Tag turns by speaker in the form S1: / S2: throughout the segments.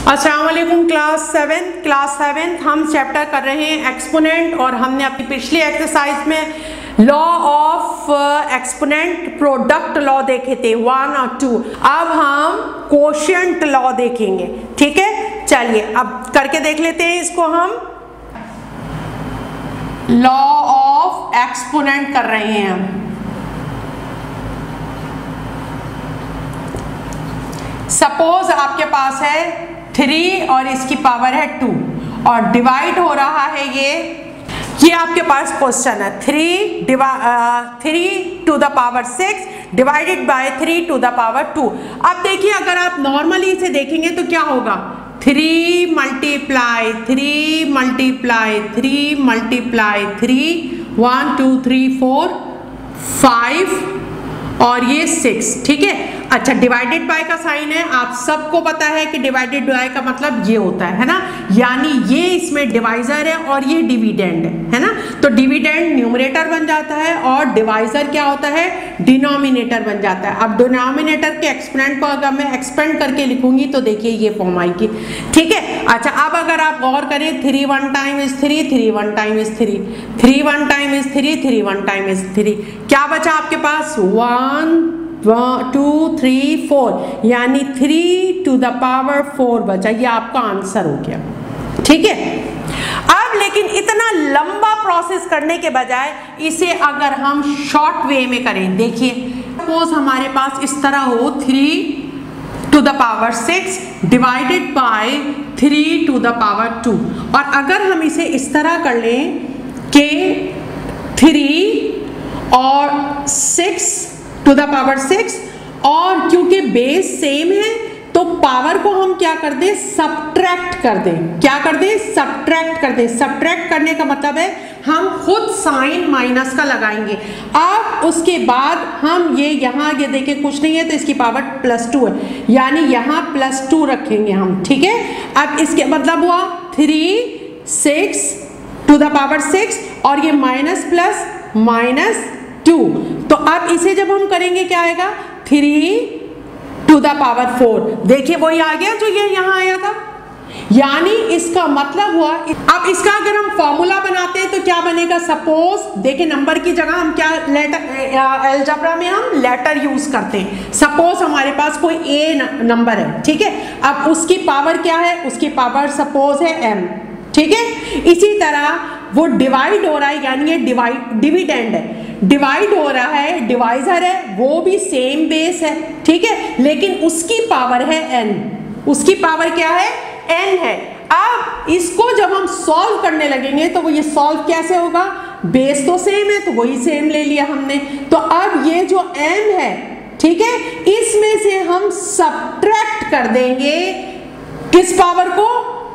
S1: अस्सलाम वालेकुम क्लास 7 हम चैप्टर कर रहे हैं एक्सपोनेंट और हमने अपनी पिछली एक्सरसाइज में law of exponent product law देखे थे 1 और 2। अब हम कोशिएंट लॉ देखेंगे। ठीक है, चलिए अब करके देख लेते हैं इसको। हम लॉ ऑफ एक्सपोनेंट कर रहे हैं हम। सपोज आपके पास है 3 और इसकी पावर है 2 और डिवाइड हो रहा है ये आपके पास क्वेश्चन है 3 to the power 6 divided by 3 to the power 2। अब देखिए अगर आप नॉर्मली इसे देखेंगे तो क्या होगा, 3 मल्टीप्लाई 3 मल्टीप्लाई 3 मल्टीप्लाई 3 1 2 3 4 5 और ये 6। ठीक है, अच्छा डिवाइडेड बाय का साइन है, आप सबको पता है कि डिवाइडेड बाय का मतलब ये होता है ना, यानी ये इसमें डिवाइजर है और ये डिविडेंड है ना। तो डिविडेंड न्यूमरेटर बन जाता है और डिवाइजर क्या होता है, डिनोमिनेटर बन जाता है। अब डिनोमिनेटर के एक्सपोनेंट को अगर मैं एक्सपेंड करके लिखूंगी तो देखिए ये फॉर्म आएगी। ठीक है, अच्छा अब अगर आप गौर करें 3 1 time is 3 3 1 time is 3 3 1 time is 3 3 1 time is 3, क्या बचा आपके पास 1 2 3 4 यानी 3 टू द पावर 4 बचा। ये आपका आंसर हो गया। ठीक है, अब लेकिन इतना लंबा प्रोसेस करने के बजाय इसे अगर हम शॉर्ट वे में करें, देखिए सपोज हमारे पास इस तरह हो 3 to the power 6 divided by 3 to the power 2, और अगर हम इसे इस तरह कर लें कि 3 और 6 टू द पावर 6, और क्योंकि बेस सेम है तो पावर को हम क्या कर दें, सब्ट्रैक्ट कर दें। क्या कर दें, सब्ट्रैक्ट कर दें। सब्ट्रैक्ट करने का मतलब है हम खुद साइन माइनस का लगाएंगे। अब उसके बाद हम ये यहाँ ये देखिए कुछ नहीं है तो इसकी पावर +2 है, यानी यहाँ +2 रखेंगे हम। ठीक है, अब इसके मतलब हुआ 3 6 टू द पावर 6 और ये माइनस प्लस माइनस 2। तो अब इसे जब हम करेंगे क्या आएगा, 3 टू द पावर 4। देखिए वही आ गया जो ये यहाँ आया था, यानी इसका मतलब हुआ। अब इसका अगर हम फॉर्मूला बनाते हैं तो क्या बनेगा, सपोज देखिए नंबर की जगह हम क्या लेटर अलजेब्रा में हम लेटर यूज करते हैं। सपोज हमारे पास कोई ए नंबर है, ठीक है, अब उसकी पावर क्या है, उसकी पावर सपोज है m। ठीक है, इसी तरह वो डिवाइड हो रहा है, यानी ये डिविडेंड है, डिवाइड हो रहा है, डिवाइजर है, वो भी सेम बेस है। ठीक है, लेकिन उसकी पावर है n, उसकी पावर क्या है, n है। अब इसको जब हम सॉल्व करने लगेंगे तो वो ये सॉल्व कैसे होगा, बेस तो सेम है तो वही सेम ले लिया हमने। तो अब ये जो m है, ठीक है, इसमें से हम सब्ट्रैक्ट कर देंगे किस पावर को,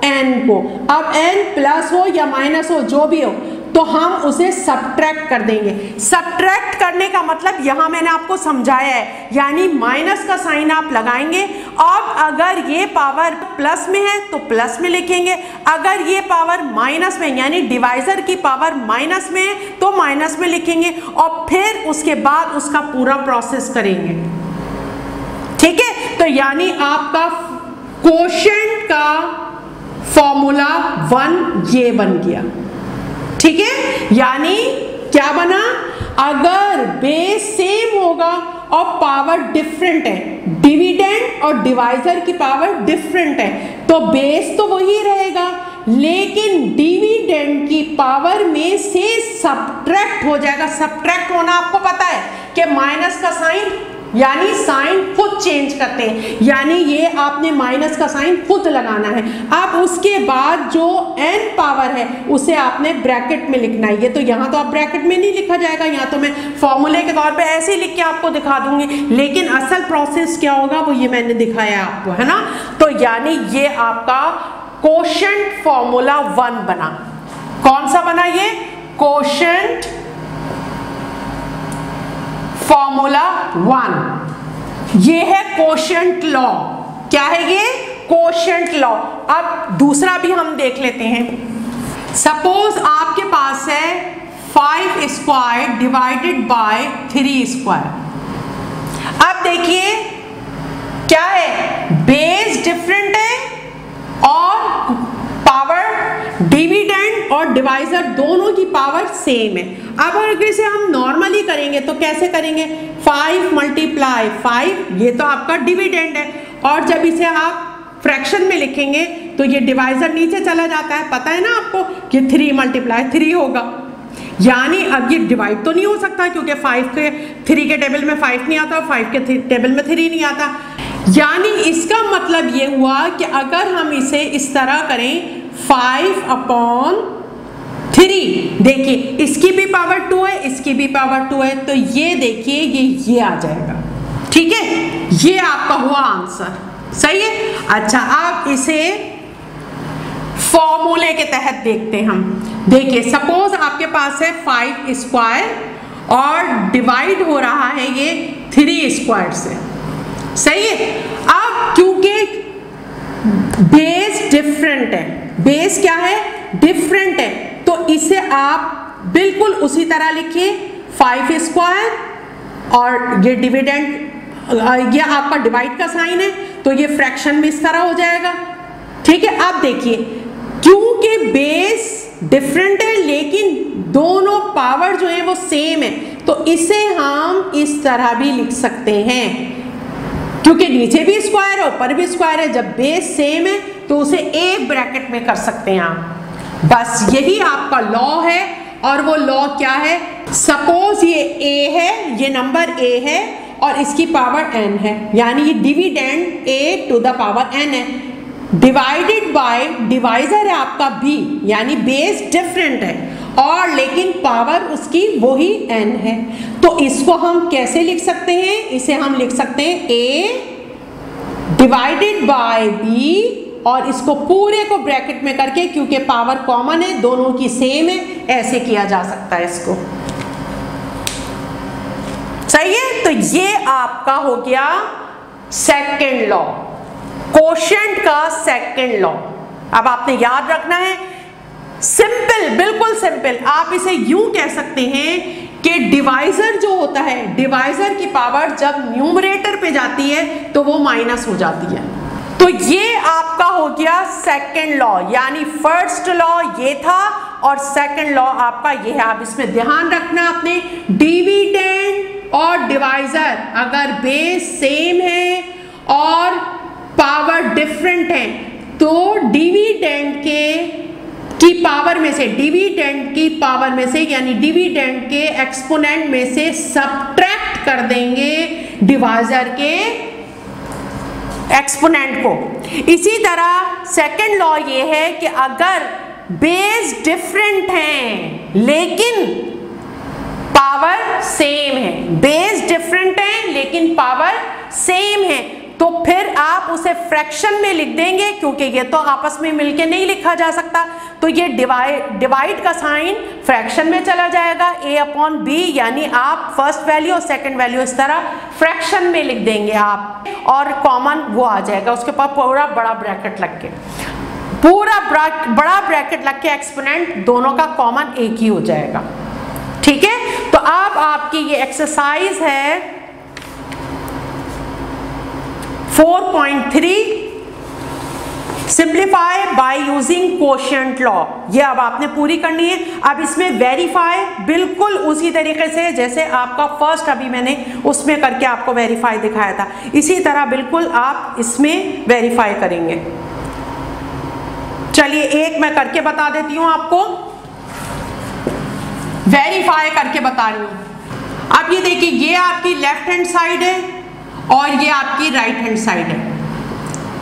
S1: n को। अब n प्लस हो या माइनस हो जो भी हो तो हम उसे सब्ट्रैक्ट कर देंगे। सब्ट्रैक्ट करने का मतलब यहां मैंने आपको समझाया है, यानी माइनस का साइन आप लगाएंगे। अब अगर ये पावर प्लस में है तो प्लस में लिखेंगे, अगर ये पावर माइनस में यानी डिवाइजर की पावर माइनस में है तो माइनस में लिखेंगे, और फिर उसके बाद उसका पूरा प्रोसेस करेंगे। ठीक है, तो यानी आपका कोशिएंट का फॉर्मूला 1 ये बन गया। ठीक है, यानी क्या बना, अगर बेस सेम होगा और पावर डिफरेंट है, डिविडेंड और डिवाइजर की पावर डिफरेंट है, तो बेस तो वही रहेगा लेकिन डिविडेंड की पावर में से सब्ट्रैक्ट हो जाएगा। सब्ट्रैक्ट होना आपको पता है कि माइनस का साइन, यानी साइन खुद चेंज करते हैं, यानी ये आपने माइनस का साइन खुद लगाना है। अब उसके बाद जो n पावर है उसे आपने ब्रैकेट में लिखना है। ये तो यहाँ तो आप ब्रैकेट में नहीं लिखा जाएगा, यहाँ तो मैं फॉर्मूले के तौर पे ऐसे ही लिख के आपको दिखा दूंगी, लेकिन असल प्रोसेस क्या होगा वो ये मैंने दिखाया आपको, है ना। तो यानी ये आपका कोशिएंट फॉर्मूला 1 बना। कौन सा बना ये, कोशिएंट फॉर्मूला 1। ये है कोशिएंट लॉ। क्या है ये, कोशिएंट लॉ। अब दूसरा भी हम देख लेते हैं। सपोज आपके पास है 5 स्क्वायर डिवाइडेड बाय 3 स्क्वायर। अब देखिए क्या है, बेस डिफरेंट है डिविडेंड और डिवाइजर दोनों की पावर सेम है। अब अगर इसे हम नॉर्मली करेंगे तो कैसे करेंगे, 5 मल्टीप्लाई 5 ये तो आपका डिविडेंड है, और जब इसे आप फ्रैक्शन में लिखेंगे तो ये डिवाइजर नीचे चला जाता है, पता है ना आपको कि 3 मल्टीप्लाई 3 होगा। यानी अब ये डिवाइड तो नहीं हो सकता क्योंकि 3 के टेबल में 5 नहीं आता, 5 के टेबल में 3 नहीं आता। यानी इसका मतलब ये हुआ कि अगर हम इसे इस तरह करें 5/3, देखिए इसकी भी पावर 2 है, इसकी भी पावर 2 है, तो ये देखिए ये आ जाएगा। ठीक है, ये आपका हुआ आंसर, सही है। अच्छा, आप इसे फॉर्मूले के तहत देखते हैं हम। देखिए सपोज आपके पास है 5 स्क्वायर और डिवाइड हो रहा है ये 3 स्क्वायर से, सही है। अब क्योंकि बेस डिफरेंट है, बेस क्या है, डिफरेंट है, तो इसे आप बिल्कुल उसी तरह लिखिए 5 स्क्वायर और ये डिविडेंड, ये आपका डिवाइड का साइन है तो ये फ्रैक्शन में इस तरह हो जाएगा। ठीक है, अब देखिए क्योंकि बेस डिफरेंट है लेकिन दोनों पावर जो है वो सेम है, तो इसे हम इस तरह भी लिख सकते हैं, क्योंकि नीचे भी स्क्वायर है ऊपर भी स्क्वायर है, जब बेस सेम है तो उसे एक ब्रैकेट में कर सकते हैं आप। बस यही आपका लॉ है, और वो लॉ क्या है, सपोज ये a है, ये नंबर a है और इसकी पावर n है, यानी ये dividend a to the power n है, डिवाइडेड बाय डिवाइजर है आपका b, यानी बेस डिफरेंट है और लेकिन पावर उसकी वही n है। तो इसको हम कैसे लिख सकते हैं, इसे हम लिख सकते हैं a डिवाइडेड बाय b, और इसको पूरे को ब्रैकेट में करके, क्योंकि पावर कॉमन है दोनों की सेम है, ऐसे किया जा सकता है इसको, सही है। तो ये आपका हो गया सेकंड लॉ, कोशेंट का सेकंड लॉ। अब आपने याद रखना है, सिंपल, बिल्कुल सिंपल, आप इसे यूं कह सकते हैं कि डिवाइजर जो होता है, डिवाइजर की पावर जब न्यूमरेटर पे जाती है तो वो माइनस हो जाती है। तो ये आपका हो गया सेकंड लॉ, यानी फर्स्ट लॉ ये था और सेकंड लॉ आपका ये है। आप इसमें ध्यान रखना आपने, डिविडेंड और डिवाइजर अगर बेस सेम है और पावर डिफरेंट है तो डिविडेंड की पावर में से, डिविडेंड की पावर में से यानी डिविडेंड के एक्सपोनेंट में से सबट्रैक्ट कर देंगे डिवाइजर के एक्सपोनेंट को। इसी तरह सेकंड लॉ ये है कि अगर बेस डिफरेंट हैं लेकिन पावर सेम है, बेस डिफरेंट है लेकिन पावर सेम है, तो फिर आप उसे फ्रैक्शन में लिख देंगे, क्योंकि ये तो आपस में मिलके नहीं लिखा जा सकता, तो ये डिवाइड का साइन फ्रैक्शन में चला जाएगा, a/b, यानी आप फर्स्ट वैल्यू और सेकंड वैल्यू इस तरह फ्रैक्शन में लिख देंगे आप, और कॉमन वो आ जाएगा, उसके पास पूरा बड़ा ब्रैकेट लग के, पूरा बड़ा ब्रैकेट लग के एक्सपोनेंट दोनों का कॉमन एक ही हो जाएगा। ठीक है, तो अब आपकी ये एक्सरसाइज है 4.3, simplify by using quotient law. ये अब आपने पूरी करनी है। अब इसमें वेरीफाई बिल्कुल उसी तरीके से जैसे आपका फर्स्ट अभी मैंने उसमें करके आपको वेरीफाई दिखाया था, इसी तरह बिल्कुल आप इसमें वेरीफाई करेंगे। चलिए एक मैं करके बता देती हूं आपको, वेरीफाई करके बता रही हूं। अब ये देखिए, ये आपकी लेफ्ट हैंड साइड है और ये आपकी राइट हैंड साइड है।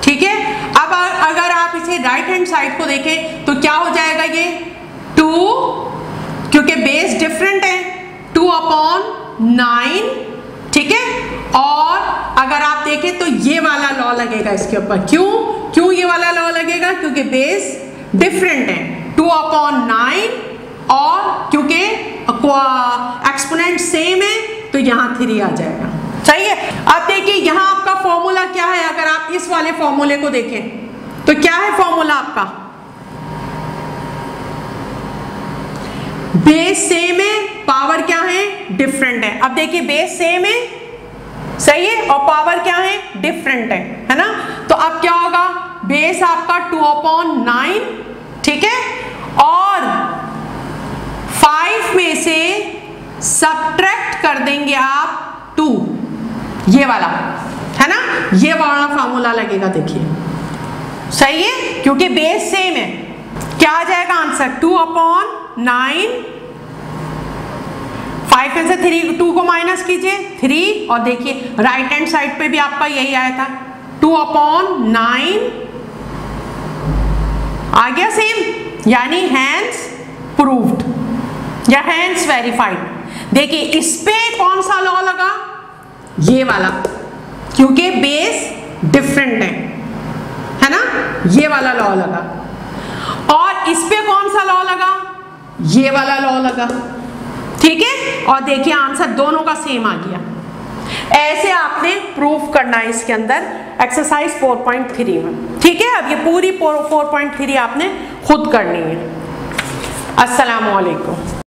S1: ठीक है, अब अगर आप इसे राइट हैंड साइड को देखें तो क्या हो जाएगा, ये 2, क्योंकि बेस डिफरेंट है, 2/9, ठीक है। और अगर आप देखें तो ये वाला लॉ लगेगा इसके ऊपर, क्यों ये वाला लॉ लगेगा, क्योंकि बेस डिफरेंट है, 2/9, और क्योंकि एक्सपोनेंट सेम है तो यहां 3 आ जाएगा, सही है। अब देखिए यहां आपका फॉर्मूला क्या है, अगर आप इस वाले फॉर्मूले को देखें तो क्या है फॉर्मूला आपका, बेस सेम है, पावर क्या है, डिफरेंट है। अब देखिए बेस सेम है, सही है, और पावर क्या है, डिफरेंट है ना। तो अब क्या होगा, बेस आपका 2/9, ठीक है, और 5 में से सब्ट्रैक्ट कर देंगे आप 2, ये वाला है ना, ये वाला फॉर्मूला लगेगा। देखिए सही है, क्योंकि बेस सेम है। क्या आ जाएगा आंसर? 2/9, 5 में से 2 को माइनस कीजिए 3, और देखिए राइट हैंड साइड पे भी आपका यही आया था 2/9 आ गया सेम, यानी हैंस प्रूव्ड या हैंस वेरीफाइड। देखिए इस पे कौन सा लॉ लगा? ये वाला, क्योंकि बेस डिफरेंट है ना, ये वाला लॉ लगा। और इस पे कौन सा लॉ लगा? ये वाला लॉ लगा। ठीक है, और देखिए आंसर दोनों का सेम आ गया। ऐसे आपने प्रूफ करना है इसके अंदर एक्सरसाइज 4.3 में। ठीक है, अब ये पूरी 4.3 आपने खुद करनी है। अस्सलाम वालेकुम।